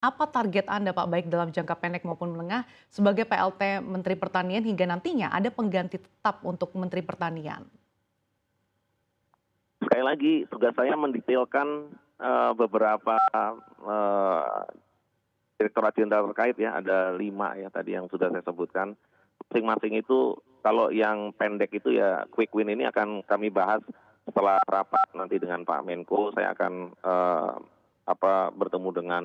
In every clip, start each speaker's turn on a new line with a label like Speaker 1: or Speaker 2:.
Speaker 1: Apa target Anda Pak, baik dalam jangka pendek maupun menengah, sebagai PLT Menteri Pertanian hingga nantinya ada pengganti tetap untuk Menteri Pertanian?
Speaker 2: Sekali lagi tugas saya mendetailkan, beberapa, eee, direktorat jenderal terkait ya, ada 5 ya tadi yang sudah saya sebutkan. Masing-masing itu kalau yang pendek itu ya quick win ini akan kami bahas setelah rapat nanti dengan Pak Menko. Saya akan, bertemu dengan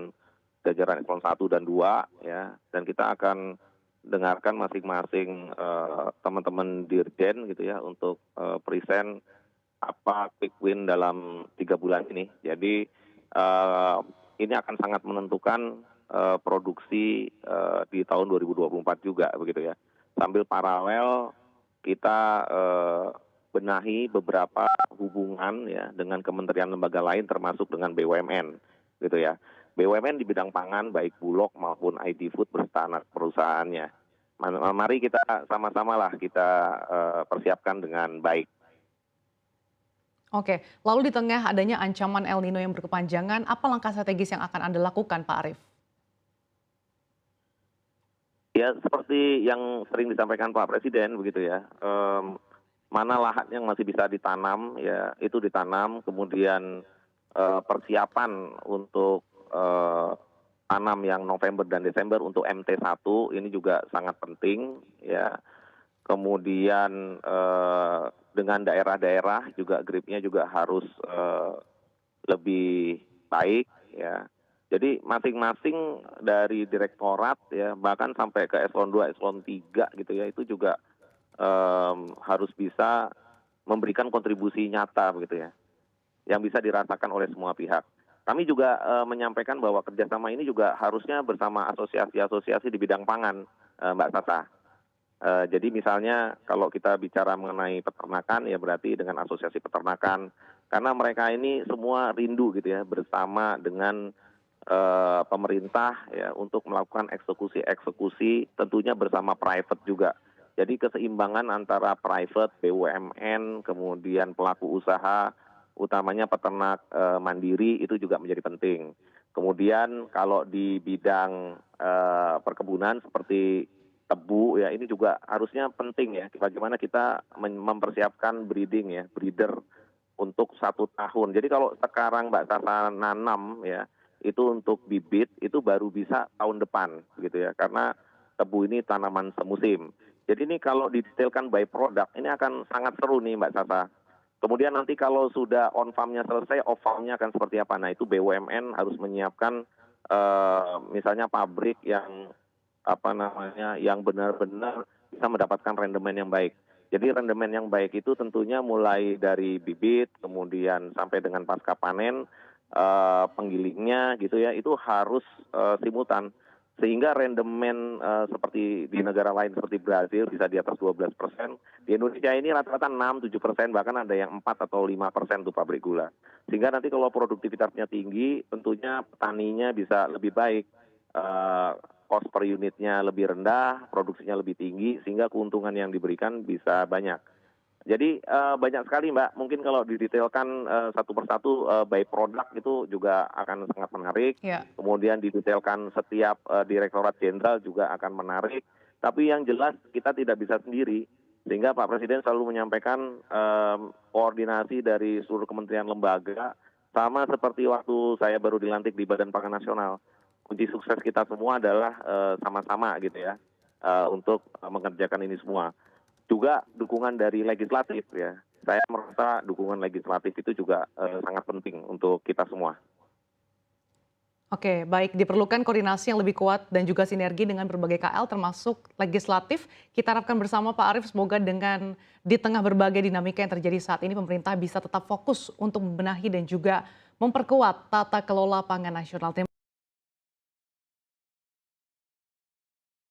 Speaker 2: jajaran eselon 1 dan 2 ya, dan kita akan dengarkan masing-masing, teman-teman dirjen gitu ya untuk, present apa quick win dalam 3 bulan ini. Jadi, ini akan sangat menentukan, produksi, di tahun 2024 juga begitu ya. Sambil paralel kita, benahi beberapa hubungan ya dengan kementerian lembaga lain termasuk dengan BUMN gitu ya. BUMN di bidang pangan baik Bulog maupun ID Food berstanak perusahaannya. Mari kita sama-samalah kita, persiapkan dengan baik.
Speaker 1: Oke, lalu di tengah adanya ancaman El Nino yang berkepanjangan, apa langkah strategis yang akan Anda lakukan Pak Arief?
Speaker 2: Ya seperti yang sering disampaikan Pak Presiden begitu ya, mana lahan yang masih bisa ditanam ya itu ditanam, kemudian, persiapan untuk, tanam yang November dan Desember untuk MT1 ini juga sangat penting ya. Kemudian, dengan daerah-daerah juga gripnya juga harus, lebih baik ya. Jadi masing-masing dari direktorat ya, bahkan sampai ke eselon 2, eselon 3 gitu ya, itu juga, harus bisa memberikan kontribusi nyata begitu ya, yang bisa dirasakan oleh semua pihak. Kami juga, menyampaikan bahwa kerjasama ini juga harusnya bersama asosiasi-asosiasi di bidang pangan, Mbak Sasa. Jadi misalnya kalau kita bicara mengenai peternakan ya berarti dengan asosiasi peternakan, karena mereka ini semua rindu gitu ya bersama dengan, pemerintah ya untuk melakukan eksekusi-eksekusi tentunya bersama private juga. Jadi keseimbangan antara private, BUMN, kemudian pelaku usaha, utamanya peternak, mandiri itu juga menjadi penting. Kemudian kalau di bidang, perkebunan seperti tebu ya ini juga harusnya penting ya, bagaimana kita mempersiapkan breeding ya, breeder untuk 1 tahun. Jadi kalau sekarang Mbak Sasa nanam ya, itu untuk bibit itu baru bisa tahun depan gitu ya, karena tebu ini tanaman semusim. Jadi ini kalau didetailkan by product ini akan sangat seru nih Mbak Sasa. Kemudian nanti kalau sudah on farm-nya selesai, off farm-nya akan seperti apa. Nah itu BUMN harus menyiapkan, misalnya pabrik yang yang benar-benar bisa mendapatkan rendemen yang baik. Jadi rendemen yang baik itu tentunya mulai dari bibit, kemudian sampai dengan pasca panen, penggilingnya gitu ya, itu harus, simultan. Sehingga rendemen, seperti di negara lain seperti Brazil bisa di atas 12%, di Indonesia ini rata-rata 6, 7%, bahkan ada yang 4 atau 5% tuh pabrik gula. Sehingga nanti kalau produktivitasnya tinggi, tentunya petaninya bisa lebih baik, eee, cost per unitnya lebih rendah, produksinya lebih tinggi, sehingga keuntungan yang diberikan bisa banyak. Jadi, banyak sekali Mbak, mungkin kalau didetailkan, satu persatu, by product itu juga akan sangat menarik,
Speaker 1: Ya.
Speaker 2: kemudian didetailkan setiap, direktorat jenderal juga akan menarik, tapi yang jelas kita tidak bisa sendiri, sehingga Pak Presiden selalu menyampaikan, koordinasi dari seluruh kementerian lembaga, sama seperti waktu saya baru dilantik di Badan Pangan Nasional. Kunci sukses kita semua adalah, sama-sama gitu ya, untuk, mengerjakan ini semua. Juga dukungan dari legislatif ya. Saya merasa dukungan legislatif itu juga, sangat penting untuk kita semua.
Speaker 1: Oke, baik, diperlukan koordinasi yang lebih kuat dan juga sinergi dengan berbagai KL termasuk legislatif. Kita harapkan bersama Pak Arief semoga dengan di tengah berbagai dinamika yang terjadi saat ini pemerintah bisa tetap fokus untuk membenahi dan juga memperkuat tata kelola pangan nasional.